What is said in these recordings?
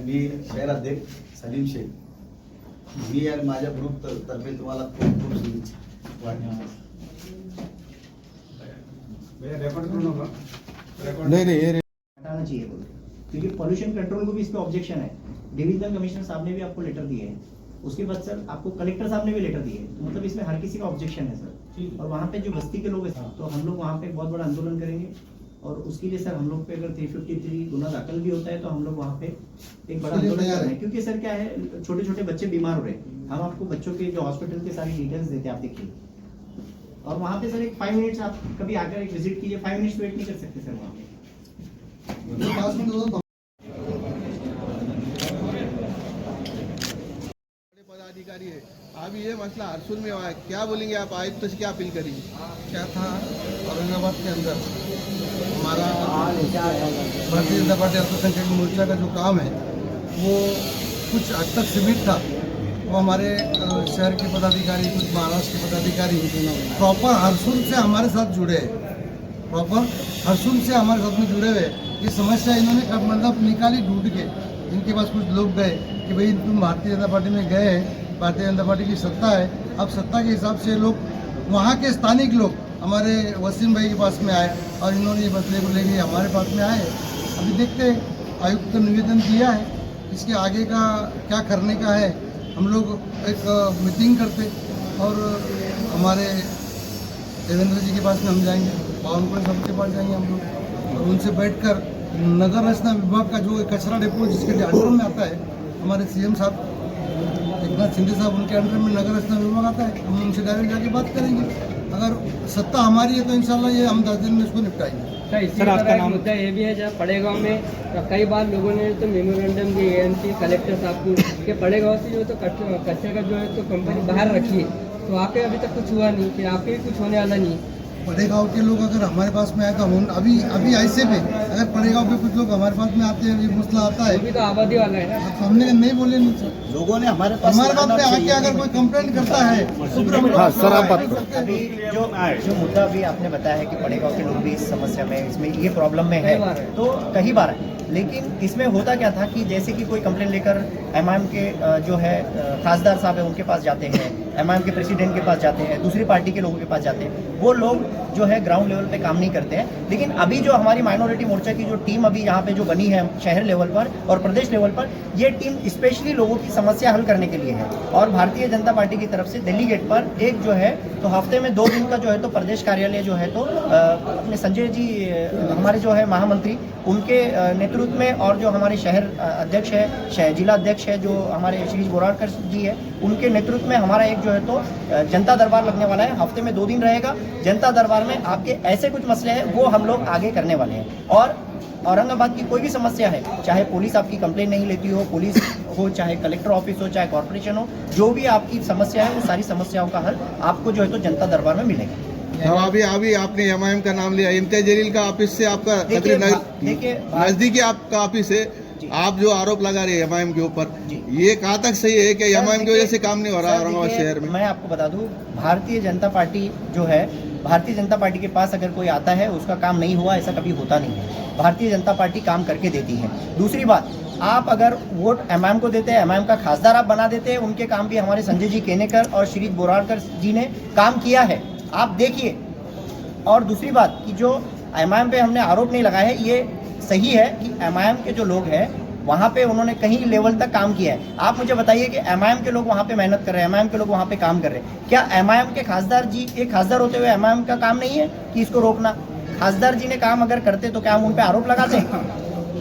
मी शहर अध्यक्ष सलीम शेख, मी आणि माझ्या ग्रुप तर्फे तुम्हाला खूप खूप शुभेच्छा. नहीं हटाना चाहिए बोल, क्योंकि पोल्यूशन कंट्रोल को भी इस पे ऑब्जेक्शन है. डिविजनल कमिश्नर साहब ने भी आपको लेटर दिए हैं, उसके बाद सर आपको कलेक्टर साहब ने भी लेटर दिए, तो मतलब इसमें हर किसी का ऑब्जेक्शन है सर. और वहाँ पे जो बस्ती के लोग हैं तो हम लोग वहाँ पे एक बहुत बड़ा आंदोलन करेंगे, और उसके लिए सर हम लोग पे अगर 353 गुना दाखिल भी होता है तो हम लोग वहाँ पे एक बड़ा आंदोलन कर रहे हैं. क्योंकि सर क्या है, छोटे छोटे बच्चे बीमार हो रहे हैं, हम आपको बच्चों के जो हॉस्पिटल के सारी डिटेल्स देते हैं, आप देखिए. और वहाँ पे सर एक 5 मिनट्स आप कभी आकर एक विजिट कीजिए, 5 मिनट्स वेट नहीं कर सकते सर वहाँ पे. पदाधिकारी है. अभी ये मसला हरसुल में हुआ है, क्या बोलेंगे आप? आयुक्त से क्या अपील करेंगे? क्या था औरंगाबाद के अंदर हमारा भारतीय जनता पार्टी अल्पसंख्यक मोर्चा का जो काम है वो कुछ हद तक सीमित था. वो हमारे शहर के पदाधिकारी, कुछ महाराष्ट्र के पदाधिकारी प्रॉपर हरसुल से हमारे साथ जुड़े हैं, प्रॉपर हरसुल से हमारे साथ में जुड़े हुए. ये समस्या इन्होंने मतलब निकाली ढूंढ के. इनके पास कुछ लोग गए कि भाई तुम भारतीय जनता पार्टी में गए हैं, भारतीय जनता पार्टी की सत्ता है, अब सत्ता के हिसाब से लोग वहाँ के स्थानिक लोग हमारे वसीम भाई के पास में आए और इन्होंने ये मसले को लेके हमारे पास में आए. अभी देखते हैं, आयुक्त ने निवेदन दिया है, इसके आगे का क्या करने का है. हम लोग एक मीटिंग करते और हमारे देवेंद्र जी के पास में हम जाएंगे, बावनकुंड साहब के पास जाएंगे हम लोग, और उनसे बैठकर नगर रचना विभाग का जो कचरा डिपो जिसके अंडर में आता है, हमारे सीएम साहब एकनाथ शिंदे साहब, उनके अंडर में नगर रचना विभाग आता है, हम उनसे डायरेक्ट जाके बात करेंगे. अगर सत्ता हमारी है तो इंशाल्लाह ये हम 10 दिन में इसको निपटाएंगे. सर आपका नाम मुद्दा ये भी है, जहाँ पड़ेगांव में कई बार लोगों ने तो मेमोरेंडम दिए एमपी कलेक्टर साहब को कि पड़ेगांव से जो तो कचरे का जो है तो कंपनी बाहर रखी है, तो आपके अभी तक कुछ हुआ नहीं, फिर आपके भी कुछ होने वाला नहीं. पड़ेगांव के लोग अगर हमारे पास में आए तो हम अभी ऐसे में अगर पड़ेगांव के कुछ लोग हमारे पास में आते हैं, ये मसला आता है, अभी तो आबादी वाला है ना. हमने नहीं बोले नहीं, लोगों ने हमारे पास में आके अगर कोई कंप्लेंट करता है तो फिर हम लोग सर आप बात अभी जो मुद्दा अभी आपने बताया है कि पड़ेगांव के लोग भी इस समस्या में, इसमें ये प्रॉब्लम में है, तो कई बार है. लेकिन इसमें होता क्या था कि जैसे कि कोई कंप्लेंट लेकर एमआईएम के जो है खासदार साहब है उनके पास जाते हैं, एमआईएम के प्रेसिडेंट के पास जाते हैं, दूसरी पार्टी के लोगों के पास जाते हैं, वो लोग जो है ग्राउंड लेवल पे काम नहीं करते हैं. लेकिन अभी जो हमारी माइनॉरिटी मोर्चा की जो टीम अभी यहाँ पे जो बनी है शहर लेवल पर और प्रदेश लेवल पर, ये टीम स्पेशली लोगों की समस्या हल करने के लिए है. और भारतीय जनता पार्टी की तरफ से दिल्ली गेट पर एक जो है तो हफ्ते में 2 दिन का जो है तो प्रदेश कार्यालय जो है तो अपने संजय जी हमारे जो है महामंत्री उनके नेतृत्व में, और जो हमारे शहर अध्यक्ष है, जिला अध्यक्ष है जो हमारे श्री बोराडकर जी है, उनके नेतृत्व में हमारा एक जो है तो जनता दरबार लगने वाला है. हफ्ते में 2 दिन रहेगा. जनता दरबार में आपके ऐसे कुछ मसले हैं वो हम लोग आगे करने वाले हैं. और औरंगाबाद की कोई भी समस्या है, चाहे पुलिस आपकी कंप्लेंट नहीं लेती हो, पुलिस हो, चाहे कलेक्टर ऑफिस हो, चाहे कॉर्पोरेशन हो, जो भी आपकी समस्या है वो सारी समस्याओं का हल आपको जो है तो जनता दरबार में मिलेगा. अभी आपने एमआईएम का नाम लिया, इम्तियाज जलील का ऑफिस से आपका नजदीकी आपका ऑफिस है. आप जो आरोप लगा रहे हैं एमआईएम के ऊपर, ये कहाँ तक सही है कि एमआईएम की वजह से काम नहीं हो रहा औरंगाबाद शहर में? मैं आपको बता दूं, भारतीय जनता पार्टी जो है, भारतीय जनता पार्टी के पास अगर कोई आता है उसका काम नहीं हुआ, ऐसा कभी होता नहीं है. भारतीय जनता पार्टी काम करके देती है. दूसरी बात, आप अगर वोट एमआईएम को देते हैं, एमआईएम का खासदार आप बना देते हैं, उनके काम भी हमारे संजय जी केनेकर और श्री बोराडकर जी ने काम किया है, आप देखिए. और दूसरी बात कि जो एमआईएम पे हमने आरोप नहीं लगाया है, ये सही है कि एमआईएम के जो लोग हैं वहाँ पे उन्होंने कहीं लेवल तक काम किया है. आप मुझे बताइए कि एमआईएम के लोग वहाँ पे मेहनत कर रहे हैं, एमआईएम के लोग वहाँ पे काम कर रहे हैं, क्या एमआईएम के खासदार जी एक खासदार होते हुए एमआईएम का काम नहीं है कि इसको रोकना? खासदार जी ने काम अगर करते तो क्या हम उन पे आरोप लगाते हैं?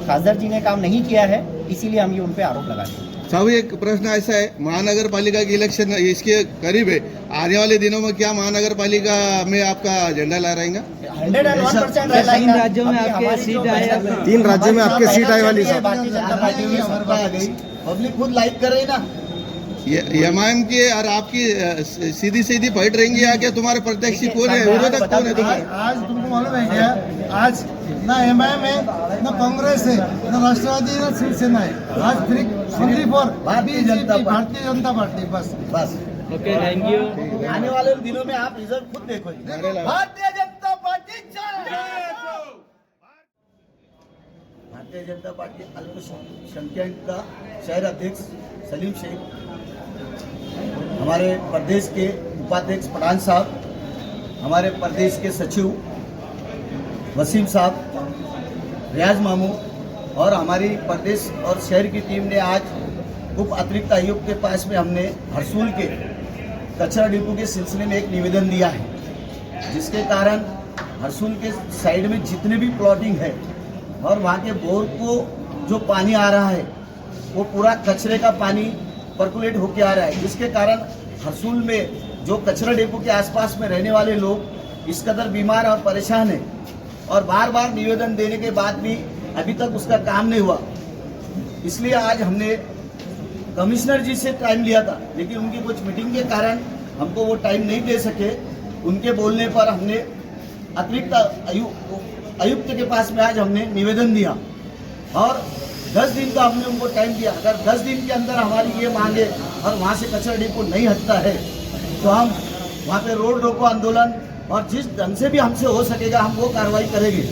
खासदार जी ने काम नहीं किया है, इसीलिए हम ये उन पे आरोप लगाते हैं. साहब एक प्रश्न ऐसा है, महानगर पालिका की इलेक्शन इसके करीब है, आने वाले दिनों में क्या महानगर पालिका में आपका झंडा लहराएगा? 101% 3 राज्यों में आपके सीट आए, 3 राज्यों में आपके सीट आए वाली है. भारतीय जनता पार्टी की सत्ता आ गई, पब्लिक खुद लाइक कर रही ना. एमआईएम की और आपकी सीधी सीधी फाइट रहेंगी या क्या? तुम्हारे प्रत्याशी कौन है, विरोधक कौन है? आज तुमको मालूम है क्या, आज ना एमआईएम है, ना कांग्रेस है, ना राष्ट्रवादी, ना शिवसेना है. आज only for Bharatiya Janata party बस. Okay, thank you. आने वाले दिनों में आप रिजल्ट खुद देखोगे. भारतीय जनता पार्टी भारतीय भारतीय जनता पार्टी अल्पसंख्यक का शहर अध्यक्ष सलीम शेख, हमारे प्रदेश के उपाध्यक्ष पठान साहब, हमारे प्रदेश के सचिव वसीम साहब, रियाज मामू और हमारी प्रदेश और शहर की टीम ने आज उप अतिरिक्त आयुक्त के पास में हमने हरसूल के कचरा डिपो के सिलसिले में एक निवेदन दिया है, जिसके कारण हरसूल के साइड में जितने भी प्लॉटिंग है और वहाँ के बोर को जो पानी आ रहा है वो पूरा कचरे का पानी पर्कुलेट होके आ रहा है, जिसके कारण हरसूल में जो कचरा डिपो के आसपास में रहने वाले लोग इस कदर बीमार और परेशान हैं और बार बार निवेदन देने के बाद भी अभी तक उसका काम नहीं हुआ। इसलिए आज हमने कमिश्नर जी से टाइम लिया था, लेकिन उनकी कुछ मीटिंग के कारण हमको वो टाइम नहीं दे सके। उनके बोलने पर हमने अतिरिक्त आयुक्त के पास में आज हमने निवेदन दिया और 10 दिन का हमने उनको टाइम दिया। अगर 10 दिन के अंदर हमारी ये मांगे और वहाँ से कचरा डिपो नहीं हटता है तो हम वहाँ पे रोड रोको आंदोलन और जिस ढंग से भी हमसे हो सकेगा हम वो कार्रवाई करेंगे,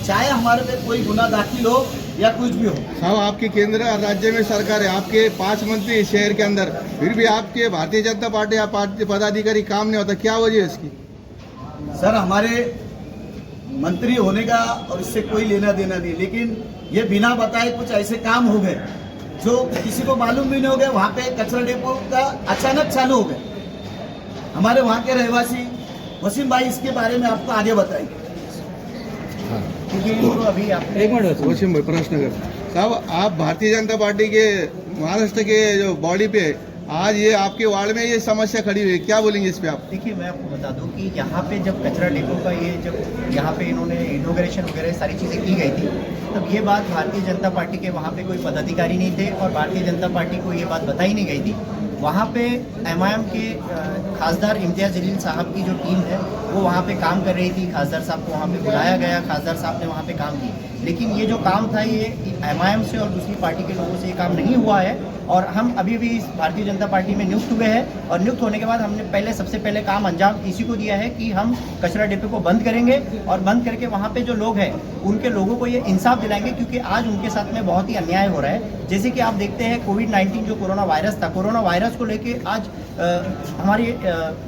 चाहे हमारे पे कोई गुनाह दाखिल हो या कुछ भी हो। साहब, आपकी केंद्र और राज्य में सरकार है, आपके 5 मंत्री शहर के अंदर, फिर भी आपके भारतीय जनता पार्टी या पार्टी पदाधिकारी काम नहीं होता, क्या वजह है इसकी? सर, हमारे मंत्री होने का और इससे कोई लेना देना नहीं, लेकिन ये बिना बताए कुछ ऐसे काम हो गए जो किसी को मालूम भी नहीं हो गया। वहाँ पे कचरा डिपो का अचानक चालू हो गए। हमारे वहाँ के रहवासी वसीम भाई इसके बारे में आपको आगे बताएंगे। क्योंकि तो अभी आप एक मिनट वसीम भाई प्रश्न कर। साहब, आप भारतीय जनता पार्टी के महाराष्ट्र के जो बॉडी पे आज ये आपके वार्ड में ये समस्या खड़ी हुई है, क्या बोलेंगे इस पे आप? देखिए, मैं आपको बता दूं कि यहाँ पे जब कचरा डिपो का ये जब यहाँ पे इन्होंने इनॉग्रेशन वगैरह सारी चीज़ें की गई थी, तब ये बात भारतीय जनता पार्टी के वहाँ पे कोई पदाधिकारी नहीं थे और भारतीय जनता पार्टी को ये बात बताई नहीं गई थी। वहाँ पे एमआईएम के खासदार इम्तियाज़ जलील साहब की जो टीम है वो वहाँ पे काम कर रही थी। खासदार साहब को वहाँ पे बुलाया गया, खासदार साहब ने वहाँ पे काम की, लेकिन ये जो काम था ये एमआईएम से और दूसरी पार्टी के लोगों से ये काम नहीं हुआ है। और हम अभी भी इस भारतीय जनता पार्टी में नियुक्त हुए हैं और नियुक्त होने के बाद हमने सबसे पहले काम अंजाम इसी को दिया है कि हम कचरा डिपो को बंद करेंगे और बंद करके वहाँ पे जो लोग हैं उनके लोगों को ये इंसाफ दिलाएंगे, क्योंकि आज उनके साथ में बहुत ही अन्याय हो रहा है। जैसे कि आप देखते हैं कोविड-19 जो कोरोना वायरस था, कोरोना वायरस को लेके आज हमारे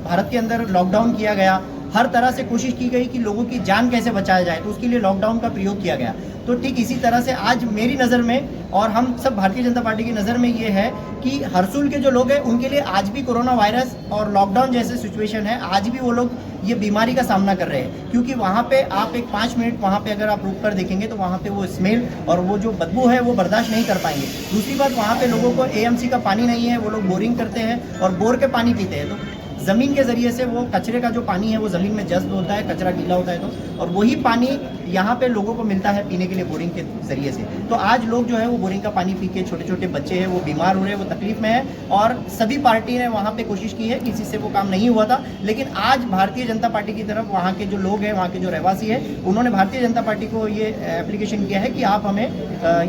भारत के अंदर लॉकडाउन किया गया। हर तरह से कोशिश की गई कि लोगों की जान कैसे बचाया जाए, तो उसके लिए लॉकडाउन का प्रयोग किया गया। तो ठीक इसी तरह से आज मेरी नज़र में और हम सब भारतीय जनता पार्टी की नज़र में ये है कि हरसूल के जो लोग हैं उनके लिए आज भी कोरोना वायरस और लॉकडाउन जैसे सिचुएशन है, आज भी वो लोग ये बीमारी का सामना कर रहे हैं। क्योंकि वहाँ पे आप एक 5 मिनट वहाँ पे अगर आप रुक कर देखेंगे तो वहाँ पे वो स्मेल और वो जो बदबू है वो बर्दाश्त नहीं कर पाएंगे। दूसरी बात, वहाँ पे लोगों को एएमसी का पानी नहीं है, वो लोग बोरिंग करते हैं और बोर के पानी पीते हैं। तो ज़मीन के ज़रिए से वो कचरे का जो पानी है वो ज़मीन में जज्ब होता है, कचरा गीला होता है तो, और वही पानी यहाँ पे लोगों को मिलता है पीने के लिए बोरिंग के ज़रिए से। तो आज लोग जो है वो बोरिंग का पानी पी के, छोटे छोटे बच्चे हैं वो बीमार हो रहे हैं, वो तकलीफ में है। और सभी पार्टी ने वहाँ पे कोशिश की है, किसी से वो काम नहीं हुआ था, लेकिन आज भारतीय जनता पार्टी की तरफ वहाँ के जो लोग हैं, वहाँ के जो रहवासी है, उन्होंने भारतीय जनता पार्टी को ये एप्लीकेशन किया है कि आप हमें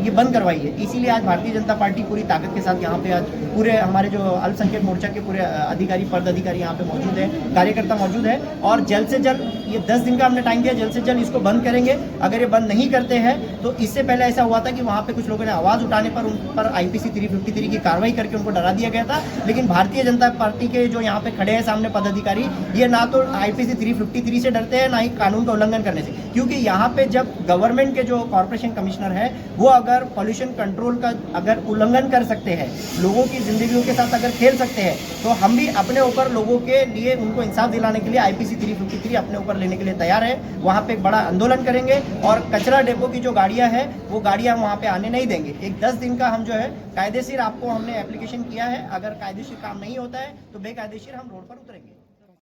ये बंद करवाइए। इसीलिए आज भारतीय जनता पार्टी पूरी ताकत के साथ यहाँ पे आज पूरे हमारे जो अल्पसंख्यक मोर्चा के पूरे अधिकारी, पद अधिकारी यहाँ पे मौजूद है, कार्यकर्ता मौजूद है और जल्द से जल्द, ये 10 दिन का हमने टाइम दिया, जल्द से जल्द इसको बंद करेंगे। अगर ये बंद नहीं करते हैं तो इससे पहले ऐसा हुआ था कि वहाँ पे कुछ लोगों ने आवाज़ उठाने पर उन पर आईपीसी 353 की कार्रवाई करके उनको डरा दिया गया था। लेकिन भारतीय जनता पार्टी के जो यहाँ पे खड़े हैं सामने पदाधिकारी, ये ना तो आईपीसी 353 से डरते हैं, ना ही कानून का उल्लंघन करने से। क्योंकि यहाँ पे जब गवर्नमेंट के जो कॉर्पोरेशन कमिश्नर है वो अगर पॉल्यूशन कंट्रोल का अगर उल्लंघन कर सकते हैं, लोगों की जिंदगियों के साथ अगर खेल सकते हैं, तो हम भी अपने ऊपर लोगों के लिए उनको इंसाफ दिलाने के लिए आईपीसी 353 अपने ऊपर लेने के लिए तैयार है। वहाँ पे एक बड़ा आंदोलन करेंगे और कचरा डिपो की जो गाड़ियाँ हैं वो गाड़ियाँ वहाँ पे आने नहीं देंगे। एक 10 दिन का हम जो है कायदेशीर आपको हमने एप्लीकेशन किया है, अगर कायदेशीर काम नहीं होता है तो बेकायदेशीर हम रोड पर उतरेंगे।